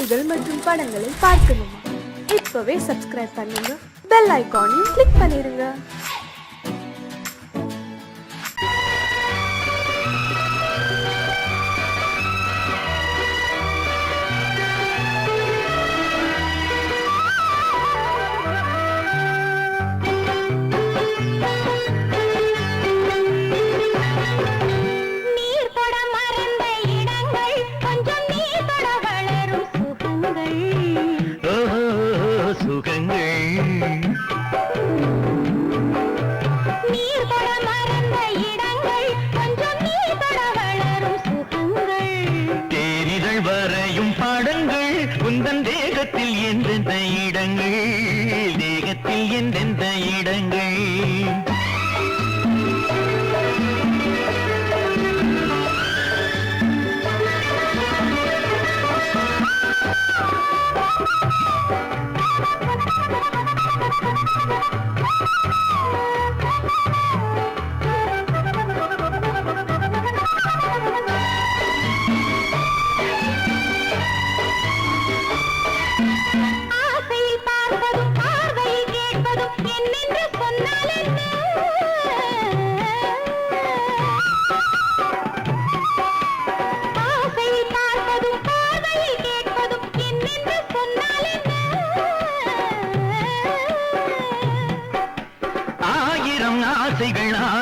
காணொளிகள் மற்றும் படங்களை பார்க்கணுமா? இப்பவே சப்ஸ்கிரைப் பண்ணுங்க, பெல் ஐகானையும் கிளிக் பண்ணிருங்க. தேகத்தில் எந்தெந்த இடங்கள், தேகத்தில் எந்தெந்த இடங்கள்,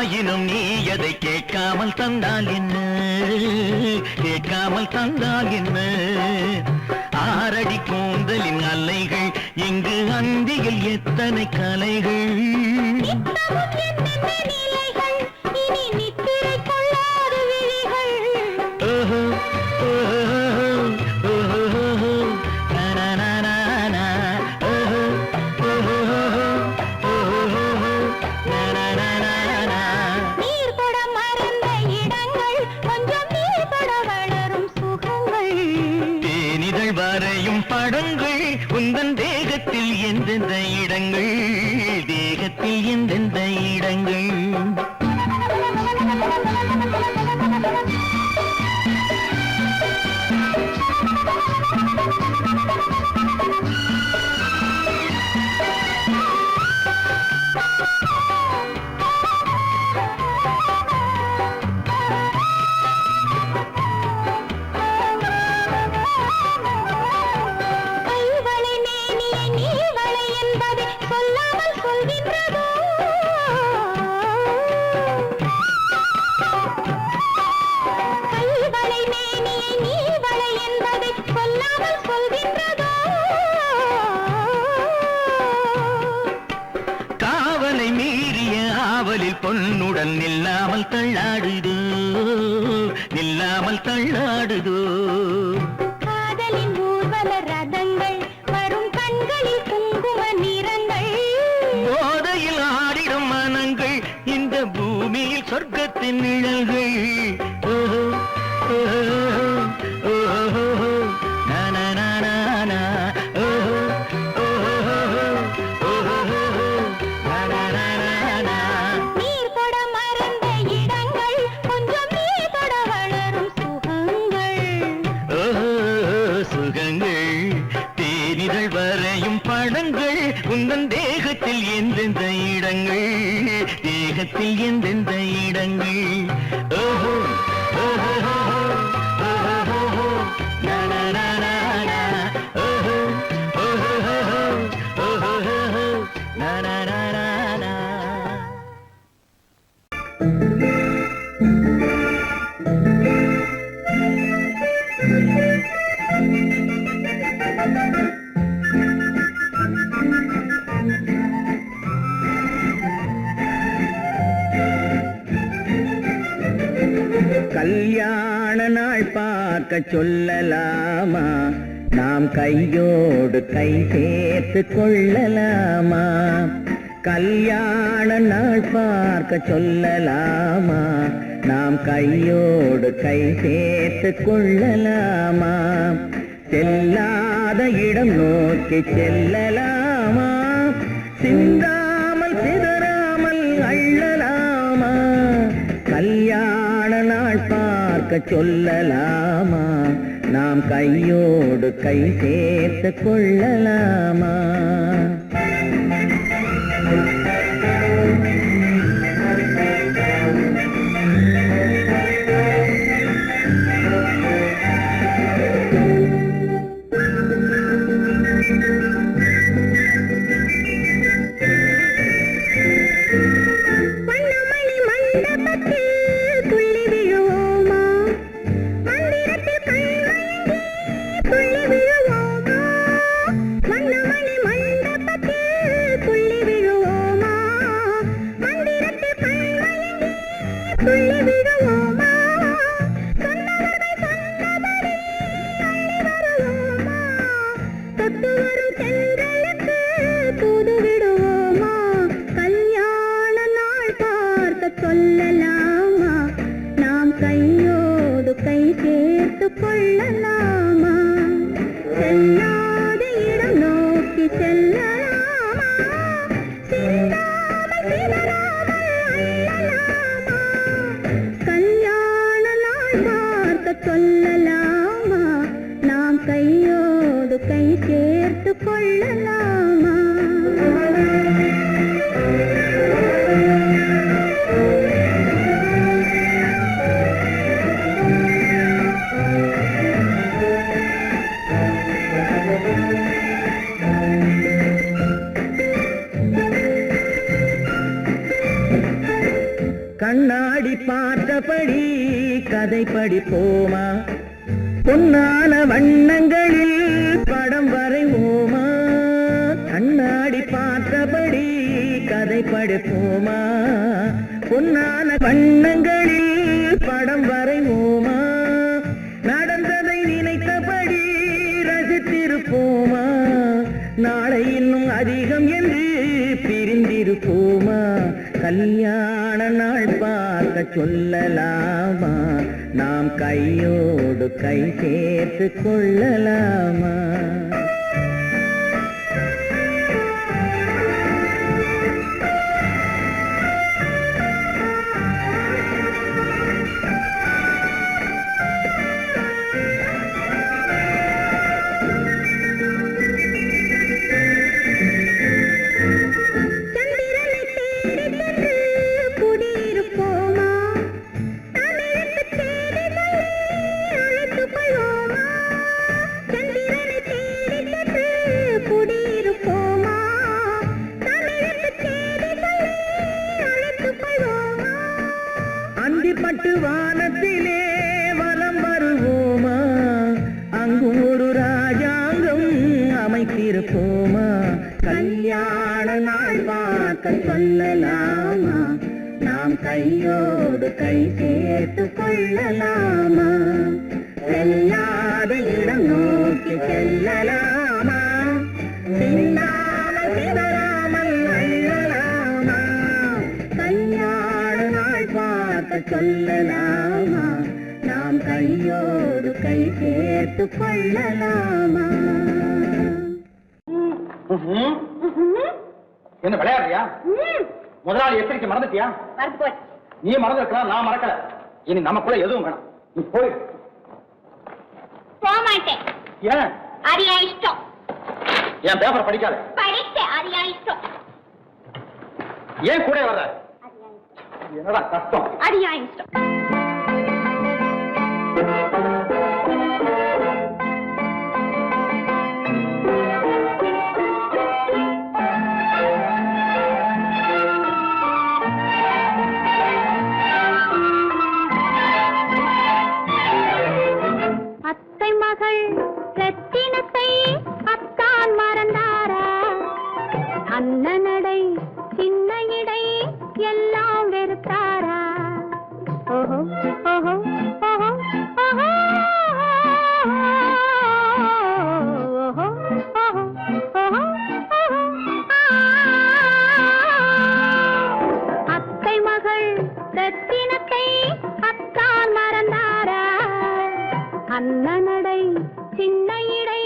ஆயினும் நீ எதை கேட்காமல் தந்தால் என்ன, கேட்காமல் தந்தால் என்ன? ஆரடி கூந்தலின் அலைகள் இங்கு அந்தியில் எத்தனை கலைகள், படங்கள் உந்தன் தேகத்தில் எந்தெந்த இடங்கள், தேகத்தில் எந்தெந்த இடங்கள். காவலை மீறிய ஆவலில் பொன்னுடன் நில்லாமல் தள்ளாடுதோ, நில்லாமல் தள்ளாடுதோ. காதலின் ஊர்வல ரதங்கள் வரும் கண்களில் குங்கும நிறங்கள், போதையில் ஆடிடும் மனங்கள் இந்த பூமியில் சொர்க்கத்தின் நிழல்கள். படங்கள் உந்தன் தேகத்தில் எந்தெந்த இடங்கள், தேகத்தில் எந்தெந்த இடங்கள். ஓஹோ ஓஹோ ஓஹோ ஓஹோ ஓஹோ கல்யாண நாள் பார்க்க சொல்லலாமா, நாம் கையோடு கை சேர்த்து கொள்ளலாமா? கல்யாண நாள் பார்க்க சொல்லலாமா, நாம் கையோடு கை சேர்த்து கொள்ளலாமா? செல்லாத இடம் நோக்கி செல்லலாமா, சிந்தாமல் சிதறாமல் அள்ளலாமா? கல்யாண நாள் பார்க்க சொல்லலாமா, நாம் கையோடு கை சேர்த்து கொள்ளலாமா? சொல்லலாமா? நாம் கையோடு கை சேர்த்து கொள்ளலாமா? செல்லாத இடம் நோக்கி செல்லலாமா? சிந்தாமல் சிதறாமல் அள்ளலாமா? கல்யாண நாள் பார்க்க சொல்லலாமா? நாம் கையோடு கை சேர்த்து கொள்ளலாமா? கண்ணாடி பார்த்தபடி கதை படிப்போமா? பொன்னான வண்ணங்களில் படம் வரைவோமா? கண்ணாடி பார்த்தபடி கதை படிப்போமா? பொன்னான வண்ணங்களில் படம் வரைவோமா? நடந்ததை நினைத்தபடி ரசித்திருப்போமா? நாளை இன்னும் அதிகம் என்று பிரிந்திருப்போமா? கல்யாண நாள் பார்க்க சொல்லலாமா? நாம் கையோடு கை சேர்த்து கொள்ளலாமா? அந்திப்பட்டு வானத்திலே வலம் வருவோமா? அங்கு ஒரு ராஜாங்கம் அமைத்திருப்போமா? கல்யாண நாள் பார்க்க சொல்லலாமா? நாம் கையோடு கை சேர்த்து கொள்ளலாமா? செல்லாத இடம் நோக்கி செல்லலாமா? சிந்தாமல் சிதறாமல் அள்ளலாமா? கல்யாண நாள் பார்க்க சொல்லலாமா? நாம் கையோடு கை சேர்த்து கொள்ளலாமா? என்ன விளையாடுறியா? முதலாளி எச்சரிக்கை மறந்துட்டியா? நீ மறந்துருக்கலாம், நான் மறக்கல. இனி நமக்குள்ள எதுவும் வேணாம், நீ போய். போக மாட்டேன். ஏன்? அது என் இஷ்டம். என் பேப்பர் படிக்காத. படித்தேன், அது என் இஷ்டம். ஏன் கூட வர்ற? என்னடா கஷ்டம்? அது என் இஷ்டம். அத்தை மகள் ரத்தினத்தை அத்தான் மறந்தாரா? அண்ணனடை சின்ன இடை எல்லாம் வெறுத்தாரா? ஓஹோ ஓஹோ ஓஹோ ஓஹோ ஓஹோ ஓஹோ அத்தை மகள் ரத்தினத்தை அத்தான் மறந்தாரா? அண்ணனடை சின்ன இடை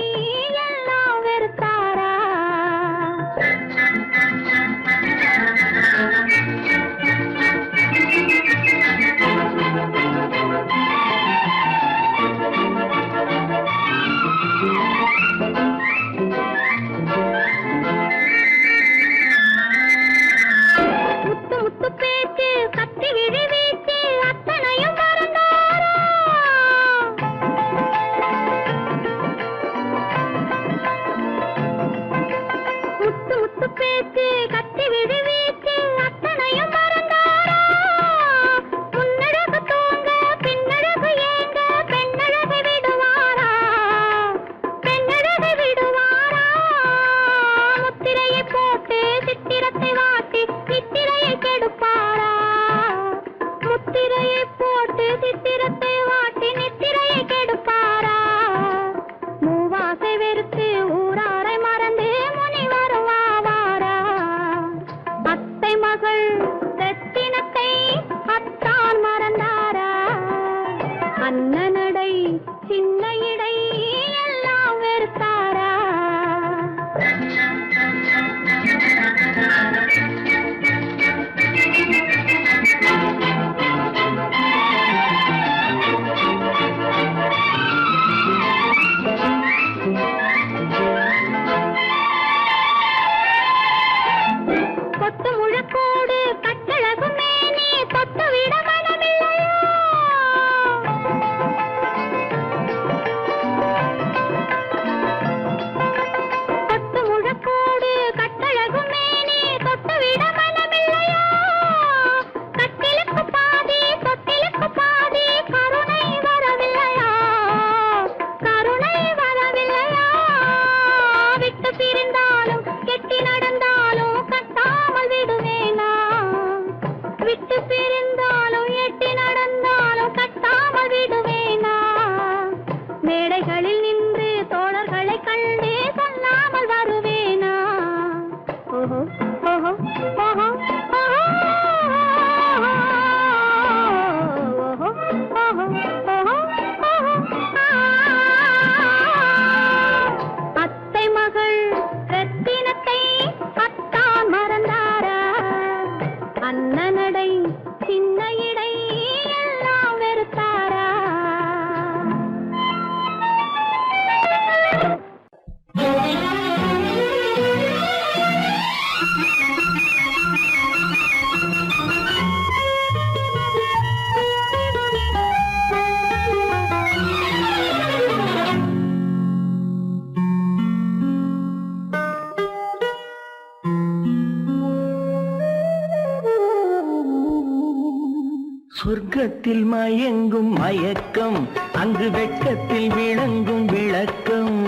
சொர்க்கத்தில் மயங்கும் மயக்கம், அங்கு வெட்கத்தில் விளங்கும் விளக்கம்.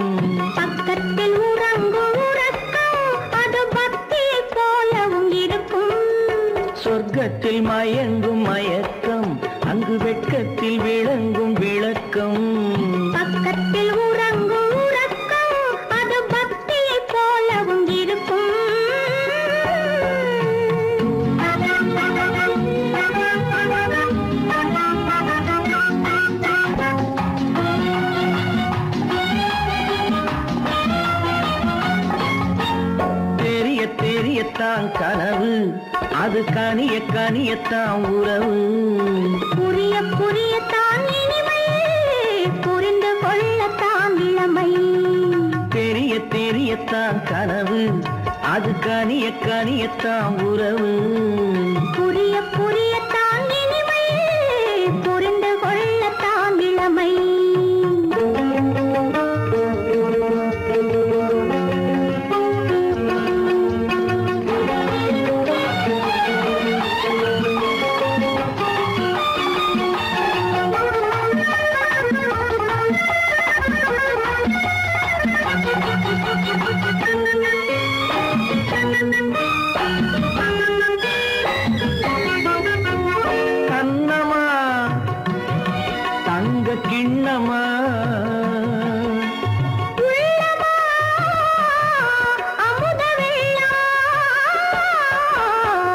பக்கத்தில் உறங்கும் உறக்கம், அது பக்தியை போலவும் இருக்கும். சொர்க்கத்தில் மயங்கும் மயக்கம், அங்கு வெட்கத்தில் விளங்கும் விளக்கம். பக்கத்தில் உறங்கும் உறக்கம், அது பக்தியை போலவும் இருக்கும். தெரிய தெரியத்தான் கனவு, அது கனிய கனியத்தான் உறவு. புரிய புரியத்தான் இனிமை, புரிந்து கொள்ளத்தான் இளமை. தெரிய தெரியத்தான் கனவு, அது கனிய கனியத்தான் உறவு. புரிய புரியத்தான் இனிமை, புரிந்து கொள்ளத்தான் இளமை. கண்ணமா தங்க கிண்ணமா, உள்ளமா அமுத வெள்ளம்.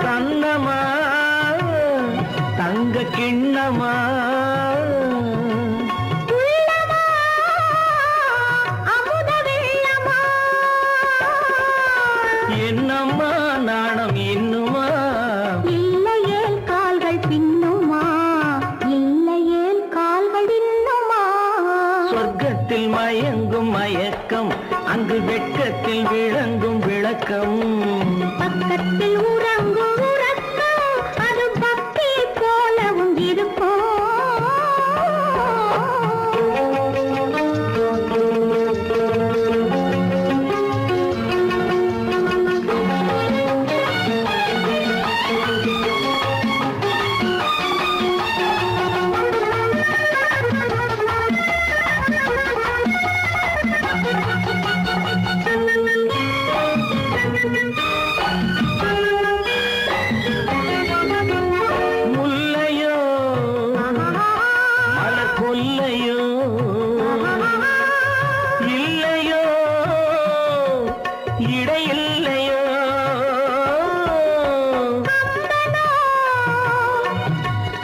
கண்ணமா தங்க கிண்ணமா. உள்ளமா அமுத வெள்ளமா. என்னம்மா நாணம் இன்னுமா, இல்லையேல் கால்கள் பின்னுமா, இல்லையேல் கால்கள் இன்னுமா. சொர்க்கத்தில் மயங்கும் மயக்கம், அங்கு வெட்கத்தில் விளங்கும் விளக்கம். பக்கத்தில் உறங்கும் உறக்கம், அது பக்தியை போலவும் இருக்கும். முல்லையோ மலர் கொல்லையோ, இல்லையோ இடையில்லையோ.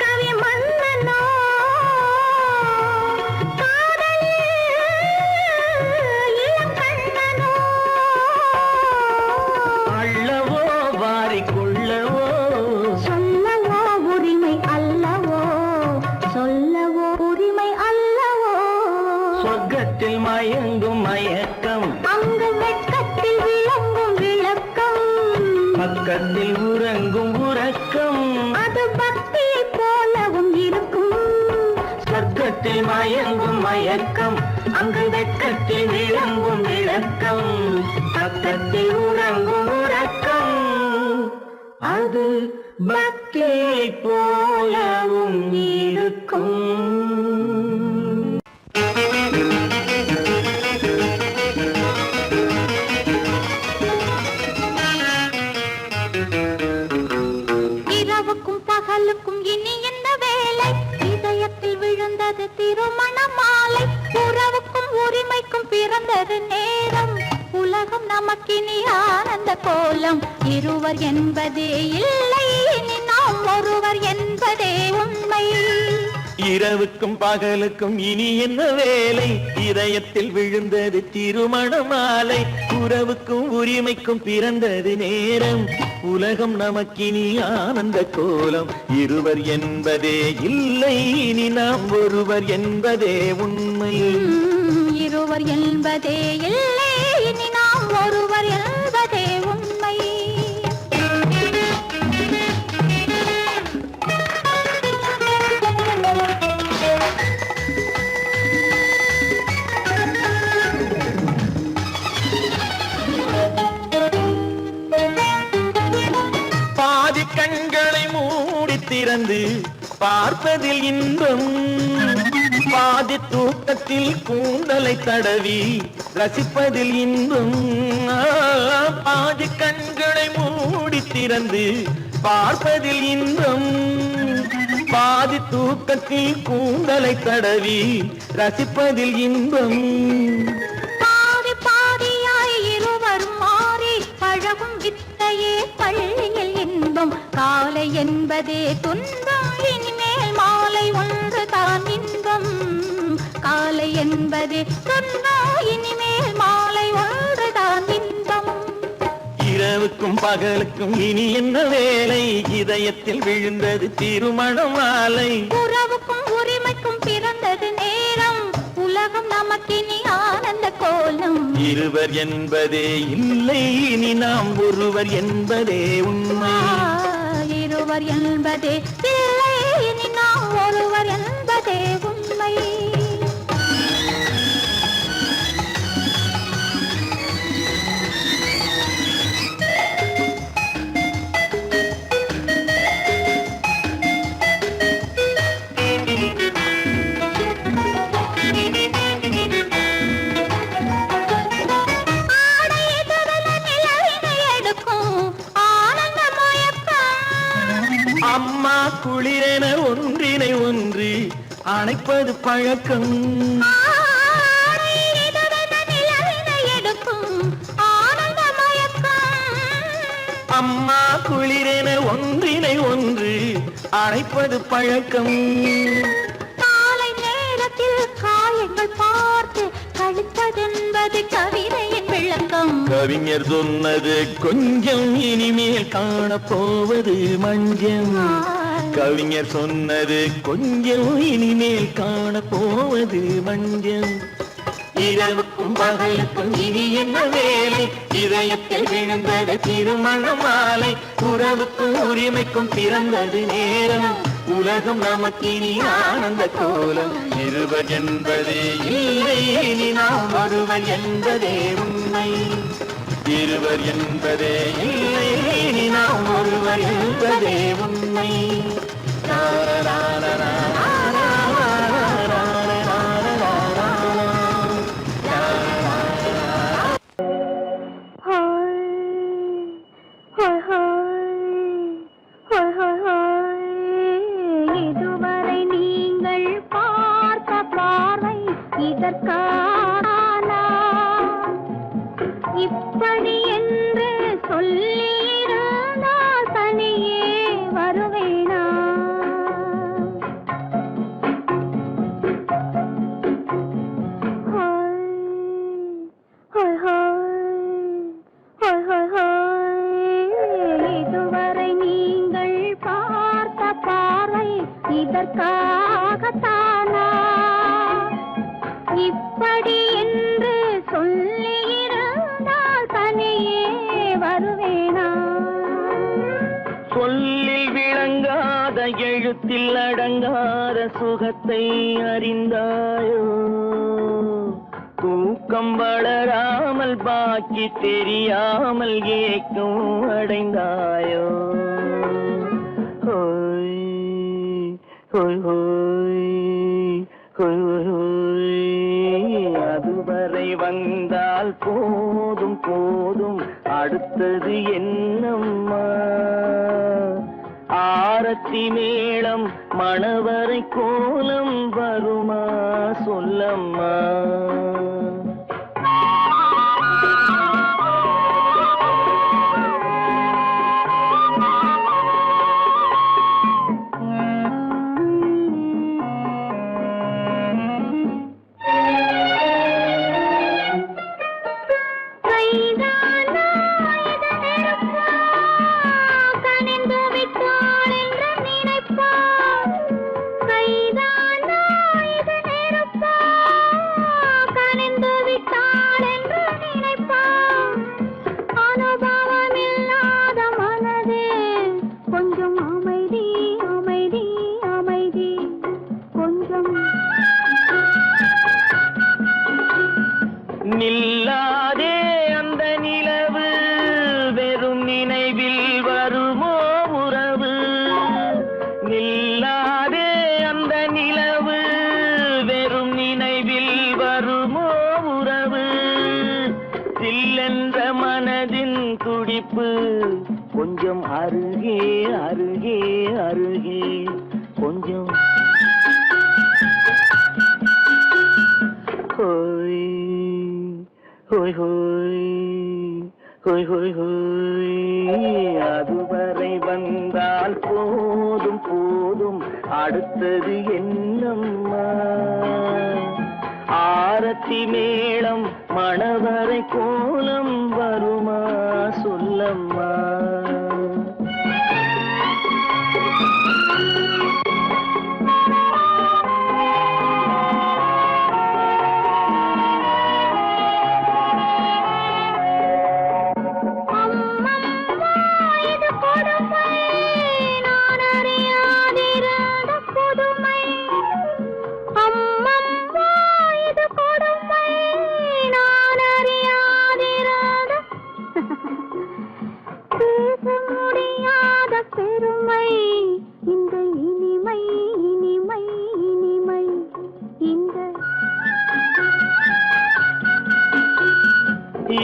கவி மன்னனோ காதலில் இளம் கண்ணனோ. அள்ளவோ வாரிக்கொள்ளவோ, சொல்லவோ உரிமை அல்லவோ, சொல்லவோ உரிமை அல்லவோ. சொர்க்கத்தில் மயங்கும் மயக்கம், அங்கு வெட்கத்தில் விளங்கும் விளக்கம். பக்கத்தில் உறங்கும் உறக்கம். அது பக்தியை போலவும் இருக்கும். சொர்க்கத்தில் மயங்கும் மயக்கம், அங்கு வெட்கத்தில் விளங்கும் விளக்கம். பக்கத்தில் உறங்கும் உறக்கம், அது பக்தியை போலவும் இருக்கும். இரவுக்கும் பகலுக்கும் இனி என்ன வேலை, இதயத்தில் விழுந்தது திருமண மாலை. உறவுக்கும் உரிமைக்கும் பிறந்தது நேரம், உலகம் நமக்கினி ஆனந்த கோலம். இருவர் என்பதே இல்லை, இனி நாம் ஒருவர் என்பதே உண்மை. இரவுக்கும் பகலுக்கும் இனி என்ன வேலை, இதயத்தில் விழுந்தது திருமண மாலை. உறவுக்கும் உரிமைக்கும் பிறந்தது நேரம், உலகம் நமக்கினி ஆனந்த கோலம். இருவர் என்பதே இல்லை, இனி நாம் ஒருவர் என்பதே உண்மை. இருவர் என்பதே இல்லை, இனி நாம் ஒருவர் என்பதே உண்மை. பாதி கண்களை மூடி திறந்து பார்ப்பதில் இன்பம் பாதி தூக்கத்தில் கூந்தலை தடவி ரசிப்பதில் இன்பம் பாதி கண்களை மூடி திறந்து பார்ப்பதில் இன்பம் பாதி தூக்கத்தில் கூந்தலை தடவி ரசிப்பதில் இன்பம் பாதி பாதியாய் இருவரும் மாறி பழகும் வித்தையே பள்ளியில் இன்பம் காலை என்பதே துன்பம் இனிமேல் மாலை ஒன்று தான் இன்பம் காலை என்பதே துன்பம் இனிமேல் மாலை ஒன்று தான் இன்பம் இரவுக்கும் பகலுக்கும் இனி என்ன வேலை இதயத்தில் விழுந்தது திருமண மாலை உறவுக்கும் உரிமைக்கும் பிறந்தது நேரம் உலகம் நமக்கினி ஆனந்த கோலம் இருவர் என்பதே இல்லை இனி நாம் ஒருவர் என்பதே உண்மை இருவர் என்பதே இல்லை இனி நாம் ஒருவர் என்பதே உண்மை அம்மா குளிரென ஒன்றினை ஒன்று அணைப்பது பழக்கம் அம்மா குளிரென ஒன்றினை ஒன்று அணைப்பது பழக்கம் காலை நேரத்தில் காயங்கள் பார்த்து கழிப்பதென்பது கவிதையின் விளக்கம் கவிஞர் சொன்னது கொஞ்சம் இனிமேல் காணப்போவது மஞ்சள் கவிஞர் சொன்னது கொஞ்சம் இனிமேல் காணப்போவது மஞ்சள் இரவுக்கும் பகலுக்கும் இனி என்ன வேலை இதயத்தில் விழுந்தது திருமண மாலை உறவுக்கும் உரிமைக்கும் பிறந்தது நேரம் உலகம் நமக்கினி ஆனந்த கோலம் இருவர் என்பதே இல்லை இனி நாம் ஒருவர் என்பதே உண்மை இருவர் என்பதே இல்லை இனி நாம் ஒருவர் என்பதே உண்மை இதுவரை நீங்கள் பார்த்த பார்வை இதற்கானா இப்படி என்று சொல்லியிருந்தால் தனியே வருவேனா இதுவரை நீங்கள் பார்த்த பார்வை இதற்காகத்தானா இப்படி என்று சொல்லியிருந்தால் தனியே வருவேனா சொல்லில் விளங்காத எழுத்தில் அடங்காத சுகத்தை அறிந்தாயோ தூக்கம் வளராமல் பாக்கி தெரியாமல் ஏக்கம் அடைந்தாயோ ஹோய் ஹோய் ஹோய் ஹோய் ஹோய் அதுவரை வந்தால் போதும் போதும் அடுத்தது என்னம்மா ஆரத்தி மேளம் மணவரை கோலம் வருமா சொல்லம்மா நில்லாதே அந்த நிலவு வெறும் நினைவில் வருமோ உறவு நில்லாதே துடிப்பு கொஞ்சம் அருகே அருகே அருகே கொஞ்சம் ஹோய் ஹோய் ஹோய் ஹோய் ஹோய் ஹோய் அதுவரை வந்தால் போதும் போதும் அடுத்தது என்னம்மா ஆரத்தி மேளம் மணவரை கோலம் வருமா சொல்லம்மா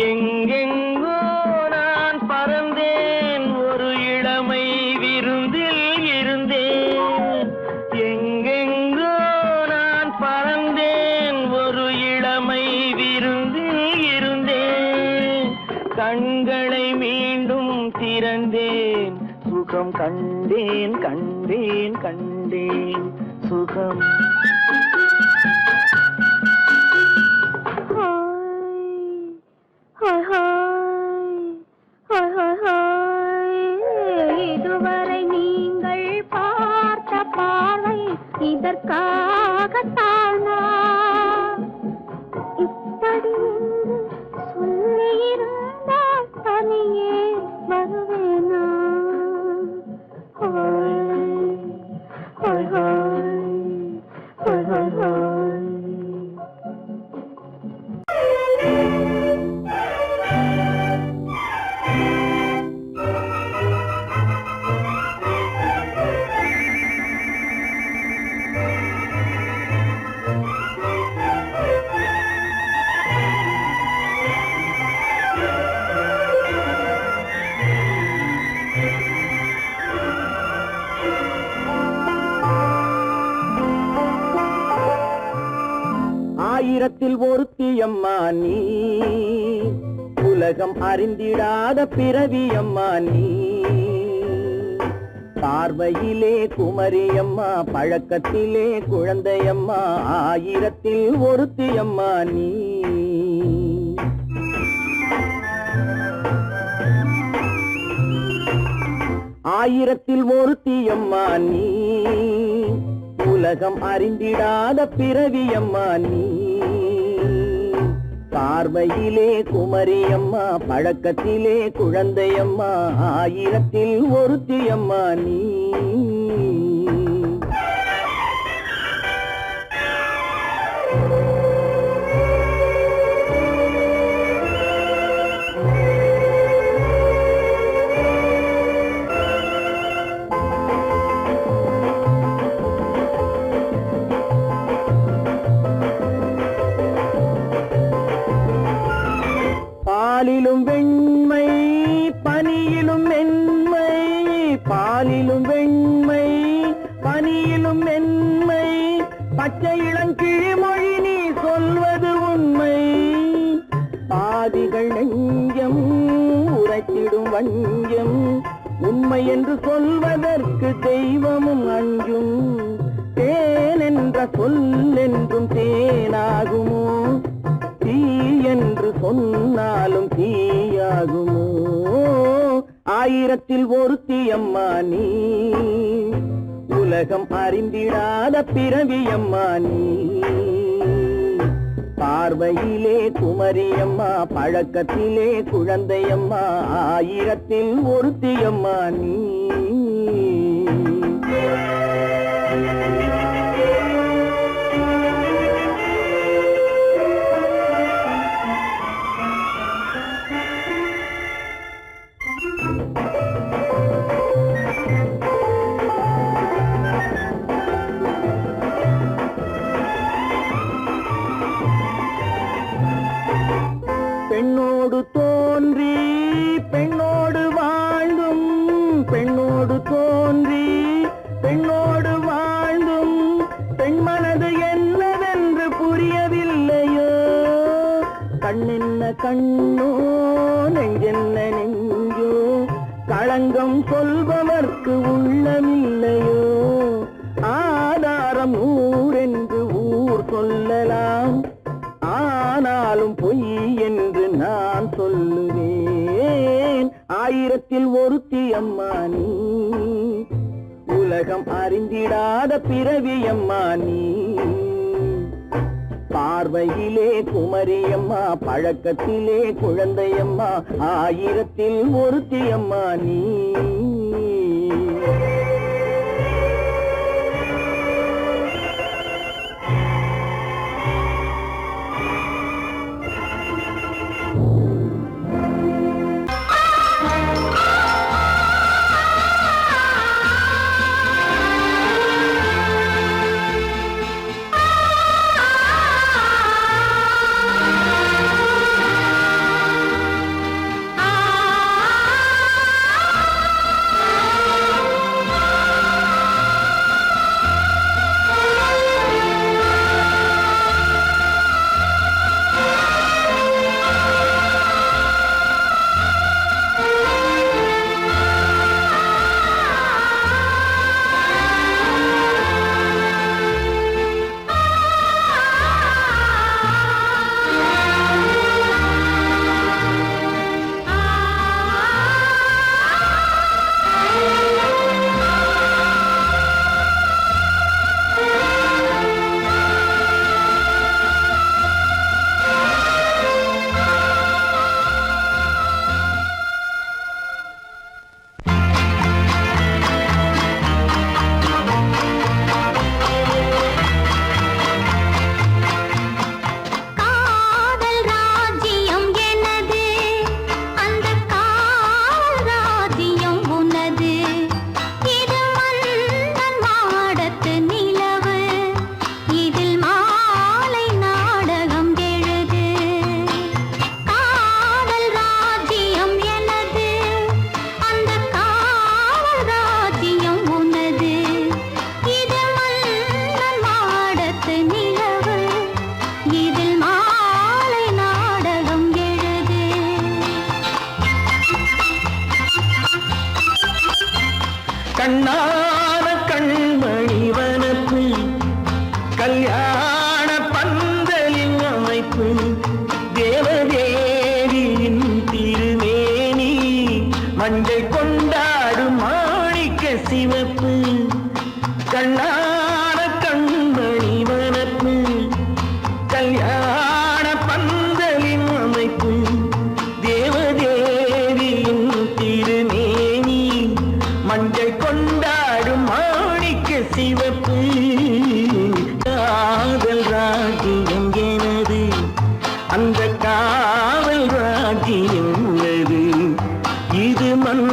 எங்கெங்கோ நான் பறந்தேன் ஒரு இளமை விருந்தில் இருந்தேன் எங்கெங்கோ நான் பறந்தேன் ஒரு இளமை விருந்தில் இருந்தேன் கண்களை மீண்டும் திறந்தேன் சுகம் கண்டேன் கண்டேன் கண்டேன் சுகம் இதுவரை நீங்கள் பார்த்த பார்வை இதற்காகத்தானா இப்படி சொல்லியிருந்தால் தனியே வருவேனா ஆயிரத்தில் ஒருத்தியம்மா நீ உலகம் அறிந்திடாத பிறவியம்மா நீ பார்வையிலே குமரியம்மா பழக்கத்திலே குழந்தையம்மா ஆயிரத்தில் ஒருத்தியம்மா நீ ஆயிரத்தில் ஒருத்தியம்மா நீ உலகம் அறிந்திடாத பிறவியம்மா நீ பார்வையிலே குமரியம்மா பழக்கத்திலே குழந்தையம்மா ஆயிரத்தில் ஒருத்தியம்மா நீ பாலிலும் வெண்மை பனியிலும் மென்மை பாலிலும் வெண்மை பனியிலும் மென்மை பச்சை இளங்கிழிமொழி நீ சொல்வது உண்மை பாதிகள் நெஞ்சம் உரைத்திடும் வஞ்சம் உண்மை என்று சொல்வதற்கு தெய்வமும் அஞ்சும் தேன் என்ற சொல் என்றும் தேனாகுமோ தீ என்று சொன்னாலும் தீயாகுமோ ஆயிரத்தில் ஒருத்தியம்மா நீ உலகம் அறிந்திடாத பிறவியம்மா நீ பார்வையிலே குமரியம்மா பழக்கத்திலே குழந்தையம்மா ஆயிரத்தில் ஒருத்தியம்மா நீ பெண்ணோடு தோன்றி பெண்ணோடு வாழ்ந்தும் பெண்ணோடு தோன்றி பெண்ணோடு வாழ்ந்தும் பெண் மனது என்னவென்று புரியவில்லையோ கண்ணென்ன கண்ணோ நெஞ்சென்ன நெஞ்சோ களங்கம் சொல்பவர்க்கு உள்ளமில்லையோ ஆதாரம் ஊரென்று ஊர் சொல்லலாம் ஆனாலும் பொய் என்று நான் சொல்லுவேன் ஆயிரத்தில் ஒருத்தி அம்மா நீ உலகம் அறிந்திடாத பிறவி அம்மா நீ பார்வையிலே குமரியம்மா பழக்கத்திலே குழந்தையம்மா ஆயிரத்தில் ஒருத்தி அம்மா நீ கண்ணான கண்மணி வனப்பு கல்யாண பந்தலின் அமைப்பு தேவதேவியின் திருமேனி மஞ்சள் கொண்டாடும் மாணிக்க சிவப்பு கண்ணான கண்மணி வனப்பு கல்யாண பந்தலின் அமைப்பு தேவதேவியின் திருமேனி மஞ்சள் கொண்டாடும் மாணிக்க சிவப்பு காதல் ராஜ்யம் எனது அந்த காவல் ராஜ்யம் உள்ளது இது மண்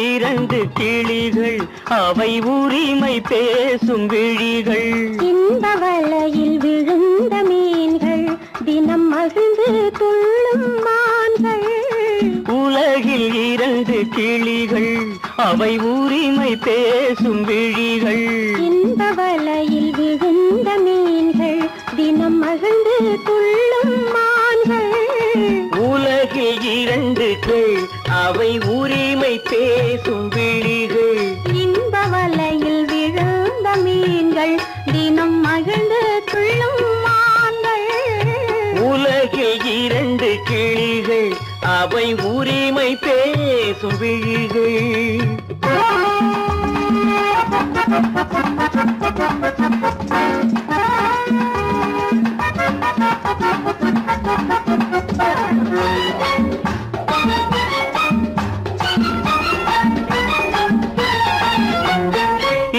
இரண்டு கிளிகள் அவை உரிமை பேசும் விழிகள் இந்த வலையில் விழுந்த மீன்கள் தினம் மகிழ்ந்து துள்ளும் மான்கள் உலகில் இரண்டு கிளிகள் அவை உரிமை பேசும் விழிகள் இந்த வலையில் விழுந்த மீன்கள் தினம் மகிழ்ந்து துள்ளும் மான்கள் உலகில் இரண்டு கிள் அவை உரிமை பேசும் விழிகள் இந்த வலையில் விழுந்த மீன்கள் தினம் மகிழ்ந்து துள்ளும் மான்கள் உலகில் இரண்டு கிளிகள் அவை உரிமை பேசும் விழிகள்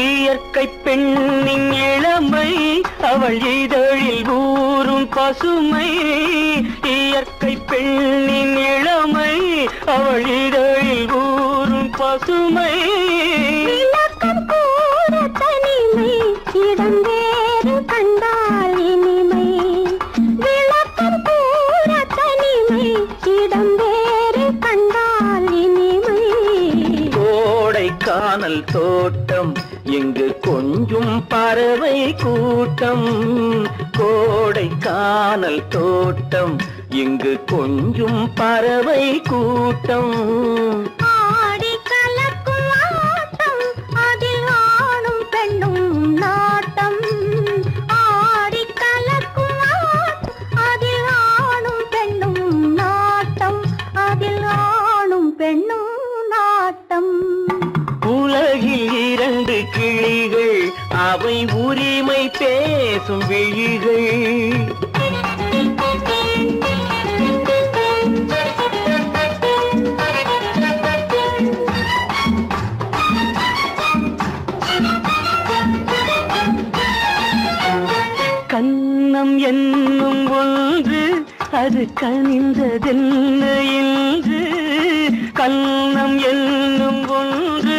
இயற்கை பெண்ணின் இளமை அவள் இதழில் ஊறும் பசுமை இயற்கை பெண்ணின் இளமை அவள் இதழில் ஊறும் பசுமை விளக்கம் கூற தனிமை இடம் வேறு கண்டால் இனிமை விளக்கம் கூற தனிமை இடம் வேறு கண்டால் இனிமை கோடைக்கானல் தோட்டம் இங்கு கொஞ்சும் பறவை கூட்டம் கோடைக்கானல் தோட்டம் இங்கு கொஞ்சும் பறவை கூட்டம் ஆடி கலக்கும் ஆட்டம் அதில் ஆணும் பெண்ணும் நாட்டம் ஆடி கலக்கும் ஆட்டம் அதில் ஆணும் பெண்ணும் நாட்டம் அதில் ஆணும் பெண்ணும் நாட்டம் உலகில் இரண்டு கிளிகள் அவை உரிமை பேசும் விழிகள் கன்னம் என்னும் ஒன்று அது கனிந்ததென்ன என்று கன்னம் என்னும் ஒன்று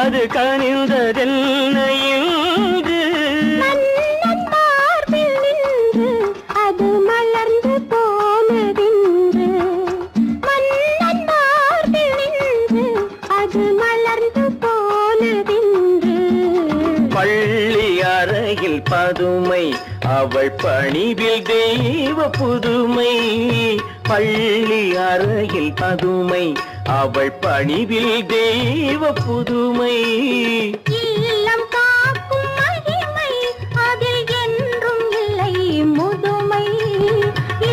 அது கனிந்ததென்ன என்று மன்னன் மார்பில் நின்று அது மலர்ந்து போனதென்று மன்னன் மார்பில் நின்று அது மலர்ந்து போனதென்று பள்ளி அறையில் பதுமை அவள் பணிவில் தெய்வ புதுமை பள்ளி அறையில் பதுமை அவள் பணிவில் தெய்வ புதுமை இல்லம் காக்கும் மகிமை அதில் என்றும் இல்லை முதுமை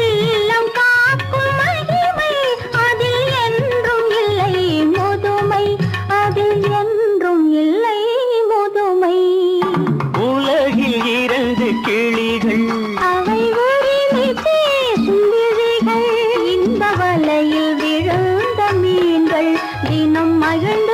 இல்லம் காக்கும் மகிமை அதில் என்றும் இல்லை முதுமை அதில் என்றும் இல்லை முதுமை உலகில் இரண்டு கிளிகள் அவை உரிமை பேசும் விழிகள் இந்த வலையில் விழுந்த மீன்கள் தினம் மகிழ்ந்து